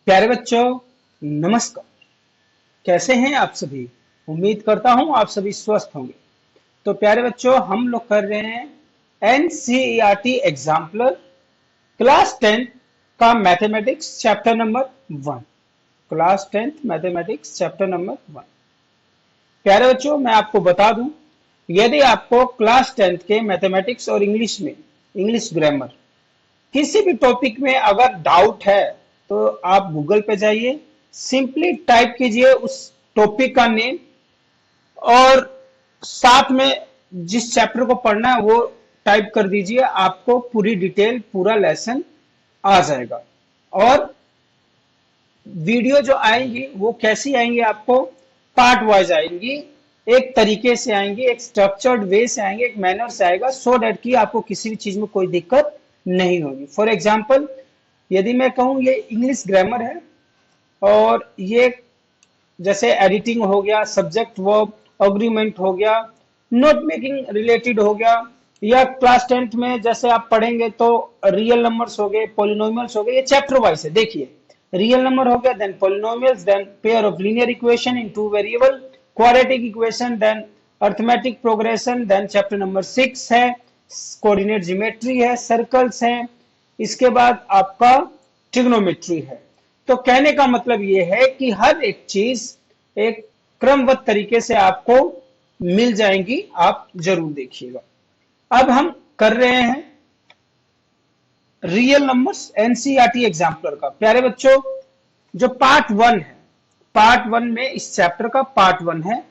प्यारे बच्चों, नमस्कार। कैसे हैं आप सभी? उम्मीद करता हूं आप सभी स्वस्थ होंगे। तो प्यारे बच्चों, हम लोग कर रहे हैं एनसीईआरटी एग्जाम्पलर क्लास 10 का mathematics chapter number 1। Class 10 mathematics chapter number 1। प्यारे बच्चों, मैं आपको बता दूं, यदि आपको क्लास 10 के मैथमेटिक्स और इंग्लिश में, इंग्लिश ग्रामर, किसी भी टॉपिक में अगर डाउट है तो आप गूगल पे जाइए, सिंपली टाइप कीजिए उस टॉपिक का नेम और साथ में जिस चैप्टर को पढ़ना है वो टाइप कर दीजिए। आपको पूरी डिटेल, पूरा लेसन आ जाएगा। और वीडियो जो आएंगी वो कैसी आएंगी, आपको पार्ट वाइज आएंगी, एक तरीके से आएंगी, एक स्ट्रक्चर्ड वे से आएंगे, एक मैनर से आएगा, सो डेट कि आपको किसी भी चीज में कोई दिक्कत नहीं होगी। फॉर एग्जाम्पल, यदि मैं कहूं ये इंग्लिश ग्रामर है और ये जैसे एडिटिंग हो गया, सब्जेक्ट वर्ब, अग्रीमेंट हो गया, नोट मेकिंग रिलेटेड हो गया, या क्लास 10th में जैसे आप पढ़ेंगे तो रियल नंबर्स हो गए, पॉलिनोमियल्स हो गए, ये चैप्टर वाइज है। देखिए, रियल नंबर हो गया, then polynomials, then pair of linear equation in two variable, quadratic equation, then arithmetic progression, then chapter number 6 है, कोऑर्डिनेट ज्योमेट्री है, सर्कल्स है, इसके बाद आपका ट्रिग्नोमेट्री है। तो कहने का मतलब यह है कि हर एक चीज एक क्रमबद्ध तरीके से आपको मिल जाएंगी, आप जरूर देखिएगा। अब हम कर रहे हैं रियल नंबर्स एनसीईआरटी एग्जाम्पलर का। प्यारे बच्चों, जो पार्ट 1 है, पार्ट 1 में इस चैप्टर का पार्ट 1 है।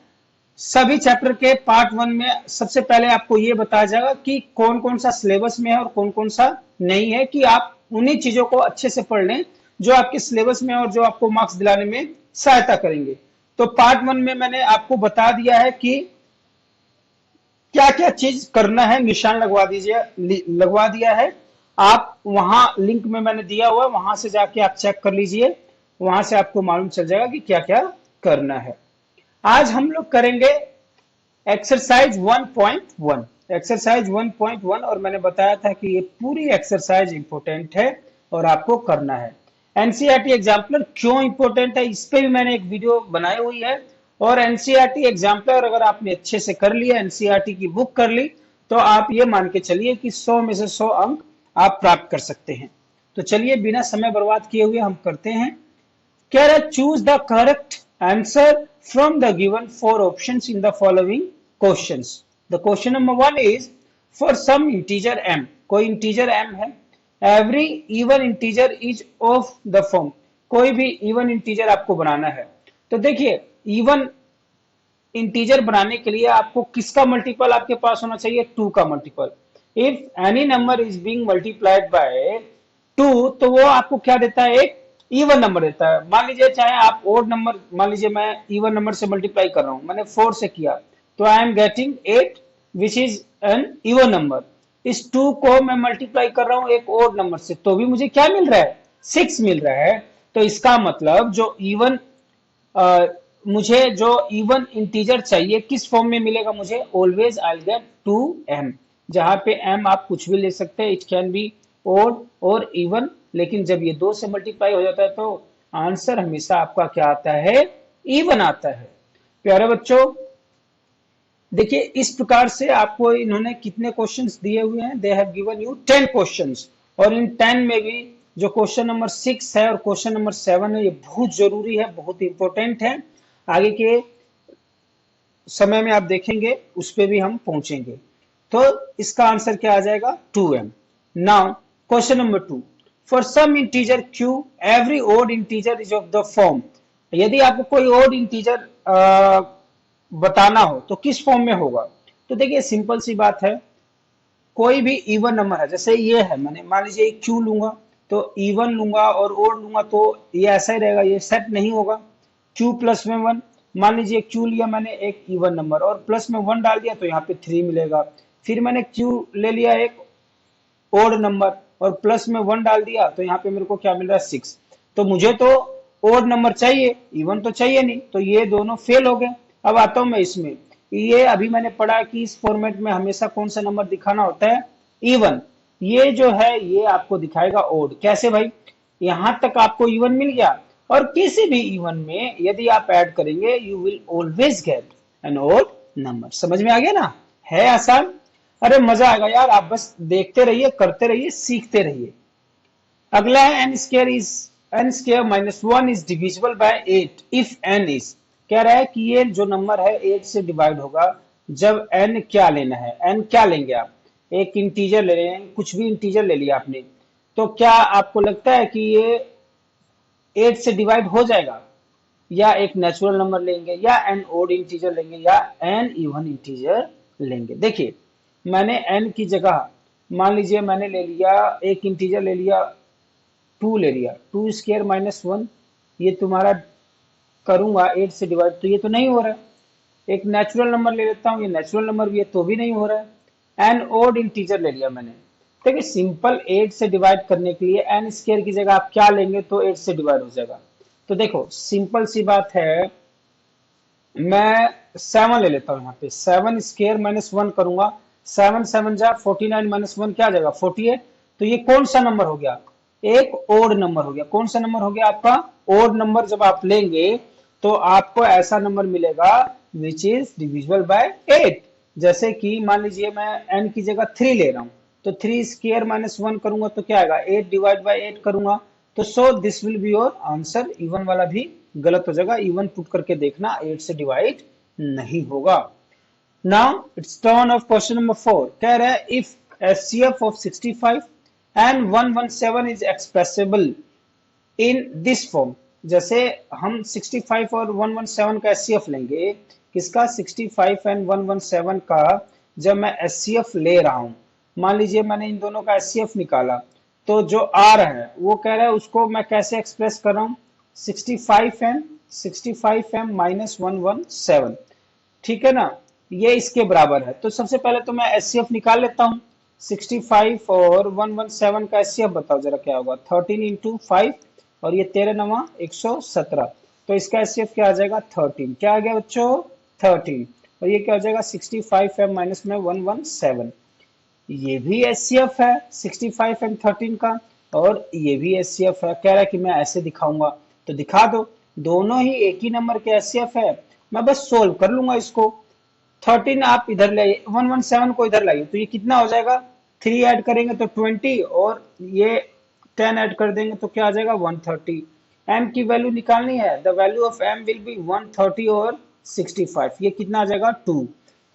सभी चैप्टर के पार्ट 1 में सबसे पहले आपको यह बताया जाएगा कि कौन कौन सा सिलेबस में है और कौन कौन सा नहीं है, कि आप उन्हीं चीजों को अच्छे से पढ़ लें जो आपके सिलेबस में और जो आपको मार्क्स दिलाने में सहायता करेंगे। तो पार्ट 1 में मैंने आपको बता दिया है कि क्या क्या चीज करना है, निशान लगवा दीजिए, लगवा दिया है। आप वहां लिंक में मैंने दिया हुआ है, वहां से जाके आप चेक कर लीजिए, वहां से आपको मालूम चल जाएगा कि क्या क्या करना है। आज हम लोग करेंगे एक्सरसाइज 1.1। एक्सरसाइज 1.1, और मैंने बताया था कि ये पूरी एक्सरसाइज इंपॉर्टेंट है और आपको करना है। एनसीईआरटी एग्जाम्पलर क्यों इंपॉर्टेंट है, इस पे भी मैंने एक वीडियो बनाई हुई है। और एनसीईआरटी एग्जाम्पलर अगर आपने अच्छे से कर लिया, एनसीईआरटी की बुक कर ली, तो आप ये मान के चलिए कि 100 में से 100 अंक आप प्राप्त कर सकते हैं। तो चलिए बिना समय बर्बाद किए हुए हम करते हैं। कह रहा choose the correct answer from the given 4 options in the following questions. The question number 1 is for some integer m, कोई इंटीजर m है, every even integer is of the form, कोई भी इवन इंटीजर आपको बनाना है। तो देखिए, even integer बनाने के लिए आपको किसका मल्टीपल आपके पास होना चाहिए? 2 का multiple. If any number is being multiplied by 2, तो वो आपको क्या देता है? एक इवन नंबर देता है। मान लीजिए चाहे आप ओड नंबर, मान लीजिए मैं इवन नंबर से मल्टीप्लाई कर रहा हूं, मैंने 4 से किया, तो I am getting 8 which is an even number. इस 2 को मैं मल्टीप्लाई कर रहा हूं एक ओड नंबर से, तो भी मुझे क्या मिल रहा है? 6 मिल रहा है। तो इसका मतलब जो इवन मुझे जो इवन इंटीजर चाहिए किस फॉर्म में मिलेगा मुझे? ऑलवेज आई गेट 2m, जहां पे m आप कुछ भी ले सकते हैं, इट कैन बी ओड और इवन, लेकिन जब ये 2 से मल्टीप्लाई हो जाता है तो आंसर हमेशा आपका क्या आता है? इवन आता है। प्यारे बच्चों, देखिए इस प्रकार से आपको इन्होंने कितने क्वेश्चंस दिए हुए हैं? They have given you 10 questions, और इन 10 में भी जो क्वेश्चन नंबर 6 है और क्वेश्चन नंबर 7 है, ये बहुत जरूरी है, बहुत इंपॉर्टेंट है। आगे के समय में आप देखेंगे, उस पर भी हम पहुंचेंगे। तो इसका आंसर क्या आ जाएगा? 2m। Now question number 2, for some integer q every odd integer is of the form. यदि आपको कोई ओड इंटीजर बताना हो तो किस फॉर्म में होगा? तो देखिए सिंपल सी बात है, कोई भी इवन नंबर है, जैसे ये है, मैंने मान लीजिए क्यू लूंगा तो इवन लूंगा और ओड लूंगा तो ये ऐसा ही रहेगा, ये सेट नहीं होगा। क्यू प्लस में 1, मान लीजिए क्यू लिया मैंने एक इवन नंबर और प्लस में 1 डाल दिया तो यहाँ पे 3 मिलेगा। फिर मैंने क्यू ले लिया एक ओड नंबर और प्लस में 1 डाल दिया तो यहाँ पे मेरे को क्या मिल रहा है? 6। तो मुझे तो ओड नंबर चाहिए, इवन तो चाहिए नहीं, तो ये दोनों फेल हो गए। अब आता हूं मैं इसमें, ये अभी मैंने पढ़ा कि इस फॉर्मेट में हमेशा कौन सा नंबर दिखाना होता है? इवन। ये जो है ये आपको दिखाएगा ओड। कैसे भाई? यहां तक आपको इवन मिल गया, और किसी भी इवन में यदि आप ऐड करेंगे you will always get an odd number. समझ में आ गया ना? है आसान। अरे मजा आएगा यार, आप बस देखते रहिए, करते रहिए, सीखते रहिए। अगला है n square minus one is divisible by 8 if n is. कह रहा है कि ये जो नंबर है 8 से डिवाइड होगा जब एन क्या लेना है। एन क्या लेंगे आप? एक इंटीजर ले रहे हैं, कुछ भी इंटीजर ले लिया आपने, तो क्या आपको लगता है कि ये 8 से डिवाइड हो जाएगा? या एक नेचुरल नंबर लेंगे, या एन ओड इंटीजर लेंगे, या एन इवन इंटीजर लेंगे? देखिए, मैंने एन की जगह मान लीजिए मैंने ले लिया एक इंटीजर ले लिया, 2 ले लिया, 2 स्क्वायर माइनस 1। ये तुम्हारा करूंगा 8 से डिवाइड, तो ये तो नहीं हो रहा है। एक नेचुरल नंबर ले लेता हूँ, ये नेचुरल नंबर भी है तो भी नहीं हो रहा है। एन ओड इंटीजर ले लिया मैंने। देखिए, सिंपल 8 से डिवाइड करने के लिए एन स्क्वायर की जगह आप क्या लेंगे तो 8 से डिवाइड हो जाएगा। तो देखो सिंपल सी बात है, मैं 7 ले लेता हूँ यहाँ पे। 7 स्क्वायर माइनस 1 करूंगा, 7 7 जा 49 माइनस 1 क्या आ जाएगा? 48। तो ये कौन सा नंबर हो गया? एक ओड नंबर हो गया। कौन सा नंबर हो गया आपका? Odd number. जब आप लेंगे तो आपको ऐसा नंबर मिलेगा विच इज डिविजिबल बाय 8। जैसे कि मान लीजिए मैं n की जगह 3 ले रहा हूँ, तो 3 स्क्वायर माइनस 1 करूंगा तो क्या आएगा? 8 डिवाइड बाय 8 करूंगा। तो so this will be your answer. Even वाला भी गलत हो जाएगा, इवन पुट करके देखना, 8 से डिवाइड नहीं होगा। Now it's turn off question number 4। कह रहा है if HCF of 65 and 117 is expressible in this form. जैसे हम 65 और 117 का एचसीएफ लेंगे, किसका? 65 एंड 117 का जब मैं एचसीएफ ले रहा हूं, मान लीजिए मैंने इन दोनों का एचसीएफ निकाला, तो जो आ रहा है वो कह रहा है उसको मैं कैसे एक्सप्रेस कर रहा हूं? 65m minus 117। ठीक है ना? ये इसके बराबर है। तो सबसे पहले तो मैं एचसीएफ निकाल लेता हूं। 65 और 117 का एचसीएफ बताओ जरा क्या होगा? 13 इंटू 5 और ये 13 नवा 117। तो इसका एचसीएफ क्या आ जाएगा? 13। क्या आ गया बच्चों? 13। और ये क्या हो जाएगा? 65m माइनस में 117। ये भी एचसीएफ है 65 एंड 13 का, और ये भी एचसीएफ है। कह रहा है कि मैं ऐसे दिखाऊंगा, तो दिखा दो। दोनों ही एक ही नंबर के एचसीएफ है, मैं बस सोल्व कर लूंगा इसको। 13 आप इधर ले, 117 को इधर लाइए, तो ये कितना हो जाएगा? 3 ऐड करेंगे तो 20, और ये 10 ऐड कर देंगे तो क्या आ जाएगा? 130। m की वैल्यू निकालनी है। The value of m will be 130 और 65। ये कितना आ जाएगा? 2।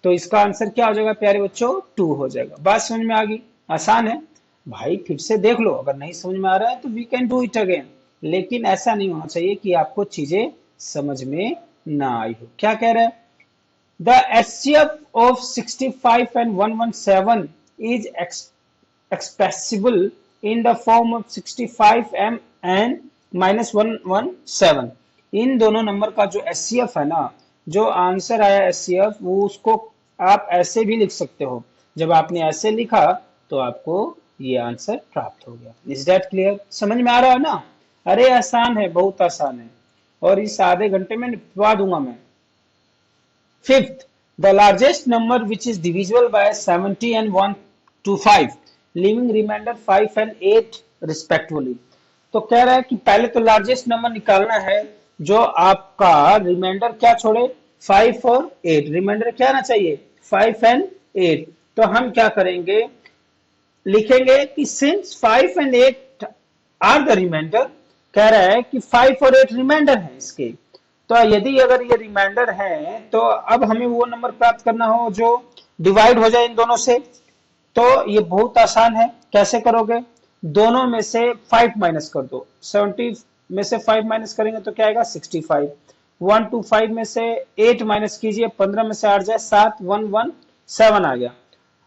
तो इसका आंसर क्या हो जाएगा प्यारे बच्चों? 2 हो जाएगा। बात समझ में आ गई? आसान है भाई, फिर से देख लो। अगर नहीं समझ में आ रहा है तो we can do it again, लेकिन ऐसा नहीं होना चाहिए कि आपको चीजें समझ में ना आई हो। क्या कह रहा है? The HCF of 65 and 117 is expressible in the form of 65m and minus 117। इन दोनों नंबर का जो HCF है ना, जो आंसर आया HCF, वो उसको आप ऐसे भी लिख सकते हो। जब आपने ऐसे लिखा तो आपको ये आंसर प्राप्त हो गया। Is that clear? समझ में आ रहा है ना? अरे आसान है, बहुत आसान है, और इस आधे घंटे में निपटवा दूंगा मैं। Fifth, the largest number which is divisible by 70 and 125, leaving remainder 5 and 8 respectively। तो कह रहा है कि पहले तो लार्जेस्ट नंबर निकालना है जो आपका रिमाइंडर क्या छोड़े? 5 और 8। रिमाइंडर क्या आना चाहिए? 5 एंड 8। तो हम क्या करेंगे? लिखेंगे कि since 5 and 8 are the remainder, कह रहा है कि 5 और 8 रिमाइंडर है इसके। तो यदि अगर ये रिमाइंडर है तो अब हमें वो नंबर प्राप्त करना हो जो डिवाइड हो जाए इन दोनों से। तो ये बहुत आसान है। कैसे करोगे? दोनों में से 5 माइनस कर दो। 70 में से 5 माइनस करेंगे तो क्या आएगा? 65। 1 to 5 में से 8 माइनस कीजिए, 15 में से 8 जाए 7, 117 आ गया।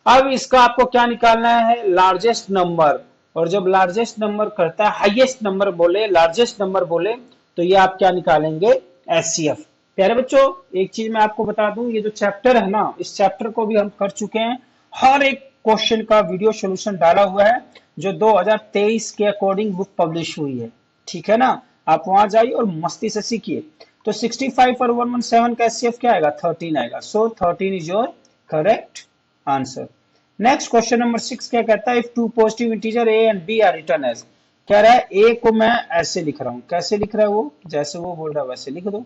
अब इसका आपको क्या निकालना है? Largest number. और जब लार्जेस्ट नंबर करता है, हाईएस्ट नंबर बोले, लार्जेस्ट नंबर बोले, तो ये आप क्या निकालेंगे? एचसीएफ। प्यारे बच्चों, एक चीज मैं आपको बता दूं, ये जो चैप्टर है ना, इस चैप्टर को भी हम कर चुके हैं। हर एक क्वेश्चन का वीडियो सॉल्यूशन डाला हुआ है जो 2023 के अकॉर्डिंग बुक पब्लिश हुई है। ठीक है ना? आप वहां जाइए और मस्ती से सीखिए। तो 65 और 117 का एचसीएफ क्या आएगा? 13 आएगा। So 13 is your correct answer. Next question number 6 क्या कहता है? If two positive integer a and b are written as. कह रहा है ए को मैं ऐसे लिख रहा हूं, कैसे लिख रहा है वो, जैसे वो बोल रहा है वैसे लिख दो।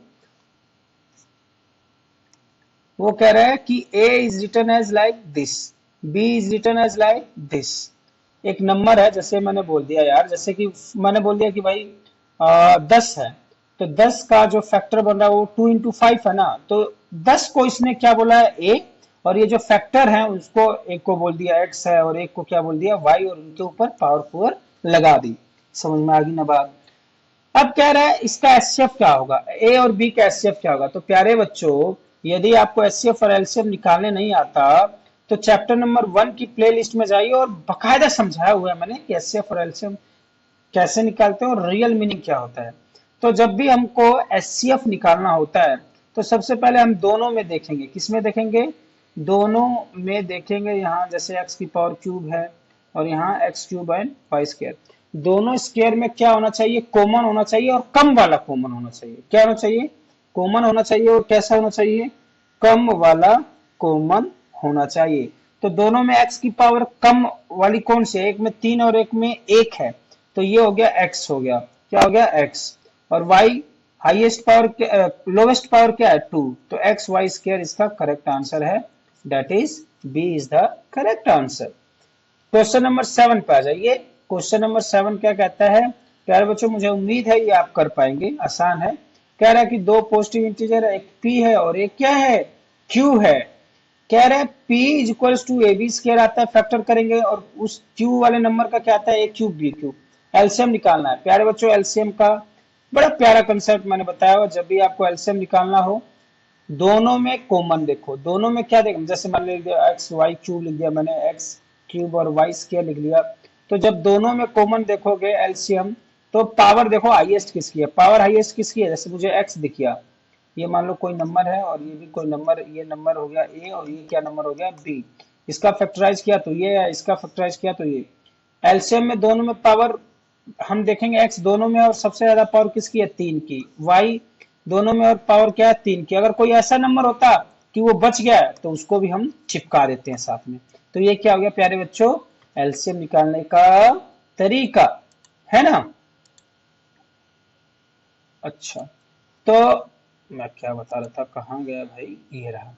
वो कह रहा है कि a is written as like this, b is written as like this. एक नंबर है, जैसे मैंने बोल दिया यार, जैसे कि मैंने बोल दिया कि भाई 10 है, तो 10 का जो फैक्टर बन रहा है वो 2 into 5 है ना, तो 10 को इसने क्या बोला है a, और ये जो फैक्टर है उसको एक को बोल दिया x है और एक को क्या बोल दिया y, और उनके ऊपर पावर 4 लगा दी। समझ में आ गई ना बात। अब कह रहा है इसका एचसीएफ क्या होगा, ए और बी का एचसीएफ क्या होगा। तो प्यारे बच्चों, यदि आपको एचसीएफ और एलसीएफ निकालने नहीं आता तो चैप्टर नंबर 1 की प्लेलिस्ट में जाइए, और बकायदा समझाया हुआ है मैंने कि एचसीएफ और एलसीएफ कैसे निकालते हैं और रियल मीनिंग क्या होता है। तो जब भी हमको एचसीएफ निकालना होता है तो सबसे पहले हम दोनों में देखेंगे, किसमें देखेंगे, दोनों में देखेंगे। यहाँ जैसे एक्स की पावर क्यूब है और यहाँ x cube and y square, दोनों स्क्वायर में क्या होना चाहिए, कॉमन होना चाहिए, और कम वाला कॉमन होना चाहिए। क्या होना चाहिए, कॉमन होना चाहिए, और कैसा होना चाहिए, कम वाला कॉमन होना चाहिए। तो दोनों में एक्स की पावर कम वाली कौन सी है, एक में 3 और एक में 1 है, तो ये हो गया एक्स हो गया, क्या हो गया एक्स। और y highest power, lowest power क्या है 2, तो एक्स वाई स्क्वायर इसका करेक्ट आंसर है, that is b is the correct answer. Question number 7 पे आ जाइए। क्वेश्चन नंबर 7 क्या कहता है, प्यारे बच्चों मुझे उम्मीद है ये आप कर पाएंगे, आसान है। कह रहा है कि दो पॉजिटिव इंटीजर है, एक p है और एक क्या है, q है। कह रहा है p is equals to a b square आता है, फैक्टर करेंगे, और उस q वाले नंबर का क्या आता है, ए क्यूब बी क्यूब। एलसीएम निकालना है प्यारे बच्चों, एलसीएम का बड़ा प्यारा कंसेप्ट मैंने बताया हुआ। जब भी आपको एलसीएम निकालना हो, दोनों में कॉमन देखो, दोनों में क्या देखो, जैसे मान लीजिए एक्स वाई क्यूब लिख दिया मैंने, एक्स क्यूब और वाई स्क्वायर लिख लिया। तो जब दोनों में कॉमन देखोगे एलसीएम, तो पावर देखो हाईएस्ट किसकी है, पावर हाईएस्ट किसकी है, जैसे मुझे एक्स दिख गया, ये मान लो कोई नंबर है और ये भी कोई नंबर, ये नंबर हो गया ए और ये क्या नंबर हो गया बी। इसका फैक्टराइज किया तो ये है, इसका फैक्टराइज किया तो ये। एलसीएम में दोनों में पावर हम देखेंगे, एक्स दोनों में और सबसे ज्यादा पावर किसकी है, 3 की, वाई दोनों में और पावर क्या है, 3 की। अगर कोई ऐसा नंबर होता कि वो बच गया है तो उसको भी हम चिपका देते हैं साथ में। तो ये क्या हो गया प्यारे बच्चों, एलसीएम निकालने का तरीका, है ना। अच्छा, तो मैं क्या बता रहा था, कहाँ गया भाई, ये रहा।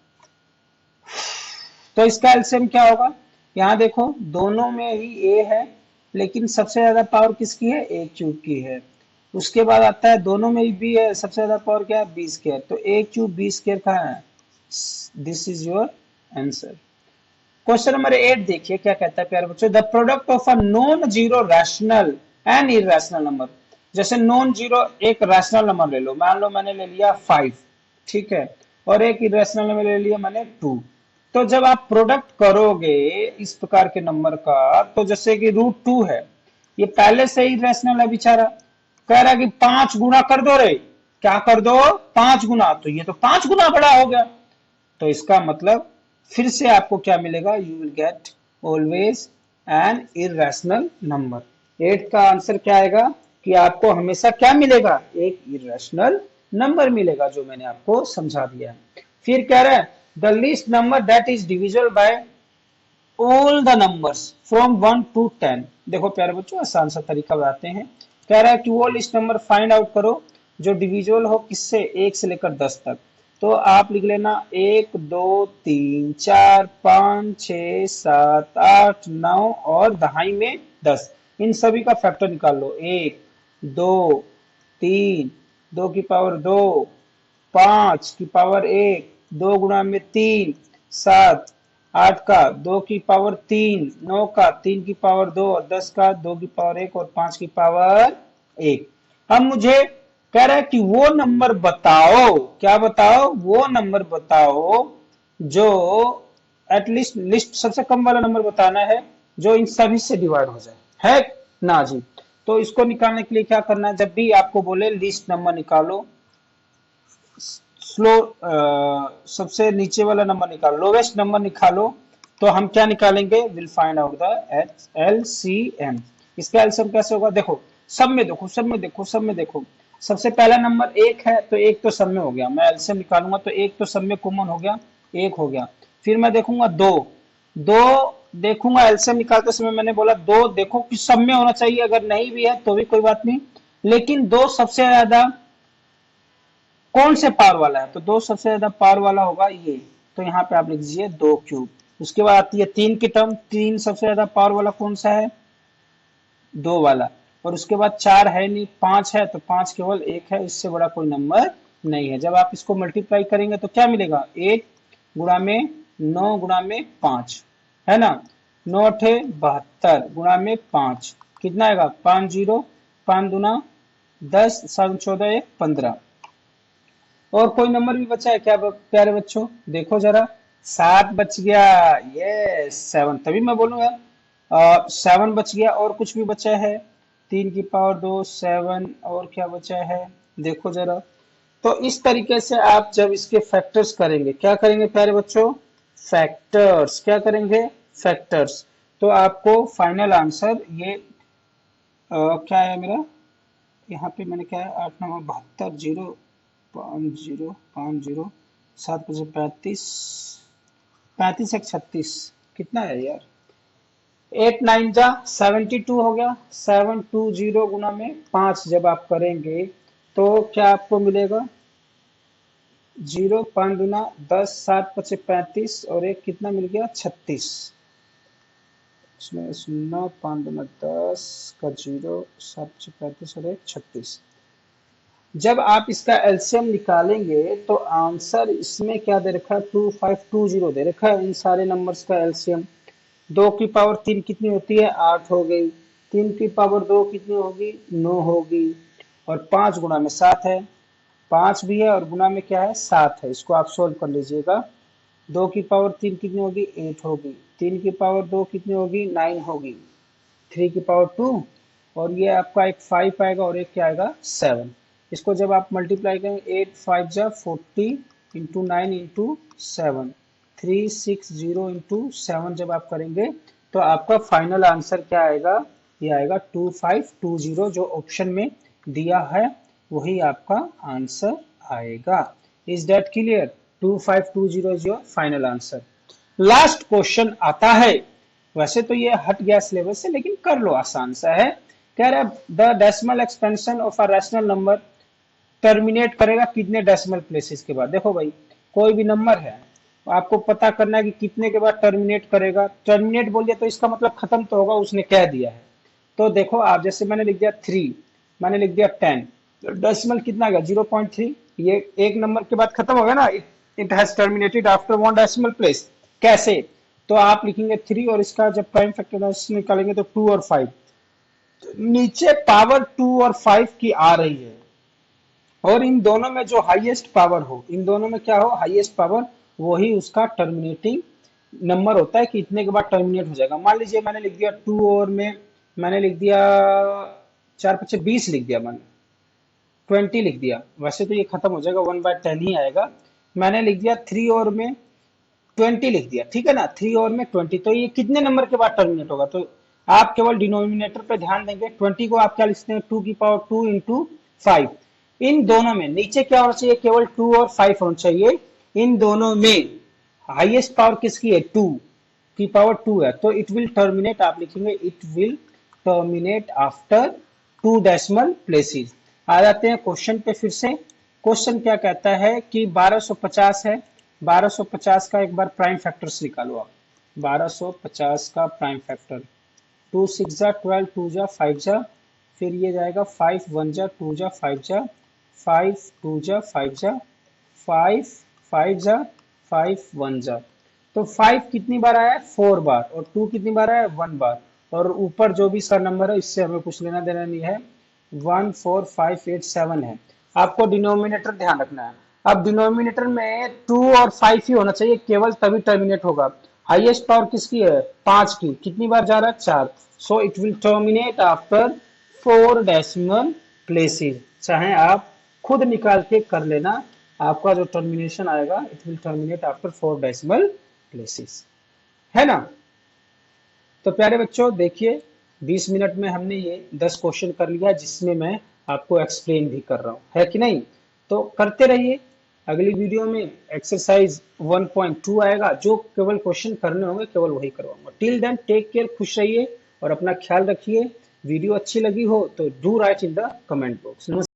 तो इसका एलसीएम क्या होगा, यहाँ देखो दोनों में ही ए है, लेकिन सबसे ज्यादा पावर किसकी है, ए क्यूब की है। उसके बाद आता है दोनों में ही बी है, सबसे ज्यादा पावर क्या है, बी स्क्वायर, तो ए क्यूब बी स्क्वायर कहाँ है, this is your answer. Question number 8 देखिए क्या कहता है प्यारे बच्चों, the product of a non zero rational and irrational number. जैसे नॉन जीरो एक रैशनल नंबर ले लो, मान लो मैंने ले लिया 5, ठीक है, और एक इरेशनल नंबर ले लिया मैंने 2। तो जब आप प्रोडक्ट करोगे इस प्रकार के नंबर का, तो जैसे कि √2 है, ये पहले से ही रैशनल है बेचारा, कह रहा है कि 5 गुना कर दो रे, क्या कर दो, 5 गुना, तो ये तो 5 गुना बड़ा हो गया। तो इसका मतलब फिर से आपको क्या मिलेगा, you will get always an irrational number. 8 का आंसर क्या आएगा कि आपको हमेशा क्या मिलेगा, एक इरेशनल नंबर मिलेगा, जो मैंने आपको समझा दिया है। फिर कह रहे हैं the list number that is divisible bye all the numbers from 1 to 10। देखो प्यारे बच्चों आसान सा तरीका बताते हैं। कह रहा है कि वो लिस्ट नंबर फाइंड आउट करो जो डिविजिबल हो किससे, 1 से लेकर 10 तक। तो आप लिख लेना 1 2 3 4 5 6 7 8 9 और दहाई में 10, इन सभी का फैक्टर निकाल लो। 1 2 3, 2 की पावर 2, 5 की पावर 1, 2 गुणा में 3 7, 8 का 2 की पावर 3, 9 का 3 की पावर 2 और 10 का 2 की पावर 1 और 5 की पावर 1। अब मुझे कह रहा है कि वो नंबर बताओ, क्या बताओ, वो नंबर बताओ जो एटलीस्ट लिस्ट सबसे कम वाला नंबर बताना है जो इन सभी से डिवाइड हो जाए, है ना जी। तो इसको निकालने के लिए क्या करना है, जब भी आपको बोले लिस्ट नंबर निकालो, स्लो सबसे नीचे वाला नंबर निकालो, लोवेस्ट नंबर निकालो, तो हम क्या निकालेंगे, will find out the LCM. इसका एलसीएम कैसे होगा, देखो सब में देखो, सब में देखो, सब में देखो। सबसे पहला नंबर 1 है, तो 1 तो सब में हो गया, मैं एलसीएम निकालूंगा तो 1 तो सब में कॉमन हो गया, 1 हो गया। फिर मैं देखूंगा 2, 2 देखूंगा एलसीएम निकालते समय मैंने बोला दो, देखो कि सब में होना चाहिए, अगर नहीं भी है तो भी कोई बात नहीं, लेकिन दो सबसे ज्यादा कौन से पावर वाला है, तो दो सबसे ज्यादा पावर वाला होगा ये, तो यहाँ पे आप लिख दीजिए 2 क्यूब। उसके बाद आती है 3 की टर्म, 3 सबसे ज्यादा पावर वाला कौन सा है, 2 वाला। और उसके बाद 4 है नहीं, 5 है, तो 5 केवल एक है, इससे बड़ा कोई नंबर नहीं है। जब आप इसको मल्टीप्लाई करेंगे तो क्या मिलेगा, 8 गुणा में 9 गुणा में 5, है ना, 9 अठे 72 गुणा में 5 कितना आएगा, 5 जीरो, 5 दूना 10, 7 14 1 15। और कोई नंबर भी बचा है क्या प्यारे बच्चों, देखो जरा, 7 बच गया, ये 7, तभी मैं बोलूँ यार 7 बच गया। और कुछ भी बचा है, 3 की पावर 2 7, और क्या बचा है, देखो जरा। तो इस तरीके से आप जब इसके फैक्टर्स करेंगे, क्या करेंगे प्यारे बच्चों, फैक्टर्स, क्या करेंगे, फैक्टर्स, तो आपको फाइनल आंसर ये क्या है मेरा, यहाँ पे मैंने क्या है 8 9 72 जीरो 5 0 7 5 35 35 1 36 कितना है यार, 8 9 जा 72 हो गया, 720 गुना में 5 जब आप करेंगे तो क्या आपको मिलेगा, 0 5 दूना 10 7 5 35 और एक कितना मिल गया 36, इसमें 0 5 दूना 10 का 0 7 5 35 और एक 36। जब आप इसका एलसीएम निकालेंगे तो आंसर इसमें क्या दे रखा है, 2520 दे रखा है इन सारे नंबर्स का एलसीएम। 2 की पावर 3 कितनी होती है, 8 हो गई, 3 की पावर 2 कितनी होगी, 9 होगी, और 5 गुणा में 7 है, 5 भी है और गुणा में क्या है 7 है, इसको आप सोल्व कर लीजिएगा। 2 की पावर 3 कितनी होगी, 8 होगी, 3 की पावर 2 कितनी होगी, 9 होगी, 3 की पावर 2, और ये आपका एक 5 आएगा और एक क्या आएगा 7। इसको जब आप मल्टीप्लाई करेंगे 8 5 जा 40 इंटू 9 इंटू 7 360 इंटू 7 जब आप करेंगे तो आपका फाइनल आंसर क्या आएगा, ये आएगा 2520, जो ऑप्शन में दिया है वही आपका आंसर आएगा। Is that clear, 2520 is your final answer. Last question आता है, वैसे तो ये हट गया सिलेबस से लेकिन कर लो, आसान सा है। कह रहा है the decimal expansion of a rational number terminate करेगा कितने डेसिमल प्लेसेस के बाद। देखो भाई, कोई भी नंबर है आपको पता करना है कि कितने के बाद टर्मिनेट करेगा। टर्मिनेट बोल दिया तो इसका मतलब खत्म तो होगा, उसने कह दिया है। तो देखो आप, जैसे मैंने लिख दिया 3, मैंने लिख दिया 10, तो डेसिमल कितना गया 0.3, ये एक नंबर के बाद खत्म हो गया ना, it has terminated after 1 decimal place. कैसे, तो आप लिखेंगे 3 और इसका जब प्राइम फैक्टर निकालेंगे तो 2 और 5, नीचे पावर 2 और 5 की आ रही है, और इन दोनों में जो हाईएस्ट पावर हो, इन दोनों में क्या हो हाईएस्ट पावर, वही उसका टर्मिनेटिंग नंबर होता है कि इतने के बाद टर्मिनेट हो जाएगा। मान लीजिए मैंने लिख दिया 2 और में मैंने लिख दिया 4 5 20 लिख दिया, मैंने 20 लिख दिया, वैसे तो ये खत्म हो जाएगा 1/10 ही आएगा। मैंने लिख दिया 3 और में 20 लिख दिया, ठीक है ना, 3 और में 20, तो ये कितने नंबर के बाद टर्मिनेट होगा, तो आप केवल डिनोमिनेटर पे ध्यान देंगे। 20 को आप क्या लिखते हैं, 2 की पावर 2 इंटू 5, इन दोनों में नीचे क्या होना चाहिए, केवल 2 और 5 होना चाहिए। इन दोनों में हाईएस्ट पावर किसकी है, 2 की पावर 2 है, तो इट विल टर्मिनेट, आप लिखेंगे it will terminate after 2 decimal places. आ जाते हैं क्वेश्चन पे फिर से। क्वेश्चन क्या कहता है कि 1250 है, 1250 का एक बार प्राइम फैक्टर्स निकालो आप। 1250 का प्राइम फैक्टर, 2 6 जा 12, 2 जा 5 जा, फिर ये जाएगा 5 1 जा 2 जा 5 जा, 5 2 जा 5 जा, 5 5 जा 5 1 जा, तो 5 कितनी बार आया है, 4 बार, और 2 कितनी बार आया है, 1 बार, और ऊपर जो भी इसका नंबर है इससे हमें कुछ लेना देना नहीं है, 1 4 5 8 7 है। आपको डिनोमिनेटर ध्यान रखना है। अब डिनोमिनेटर में 2 और 5 ही होना चाहिए केवल, तभी टर्मिनेट होगा। हाईएस्ट पावर किसकी है, 5 की, कितनी बार जा रहा है, 4, so it will terminate after 4 decimal places. चाहे आप खुद निकाल के कर लेना, आपका जो टर्मिनेशन आएगा it will terminate after 4 decimal places, है ना। तो प्यारे बच्चों देखिए, 20 मिनट में हमने ये 10 क्वेश्चन कर लिया, जिसमें मैं आपको एक्सप्लेन भी कर रहा हूँ, है कि नहीं। तो करते रहिए, अगली वीडियो में एक्सरसाइज 1.2 आएगा, जो केवल क्वेश्चन करने होंगे केवल वही करवाऊंगा। टिल देन टेक केयर, खुश रहिए और अपना ख्याल रखिए। वीडियो अच्छी लगी हो तो do right in the comment box.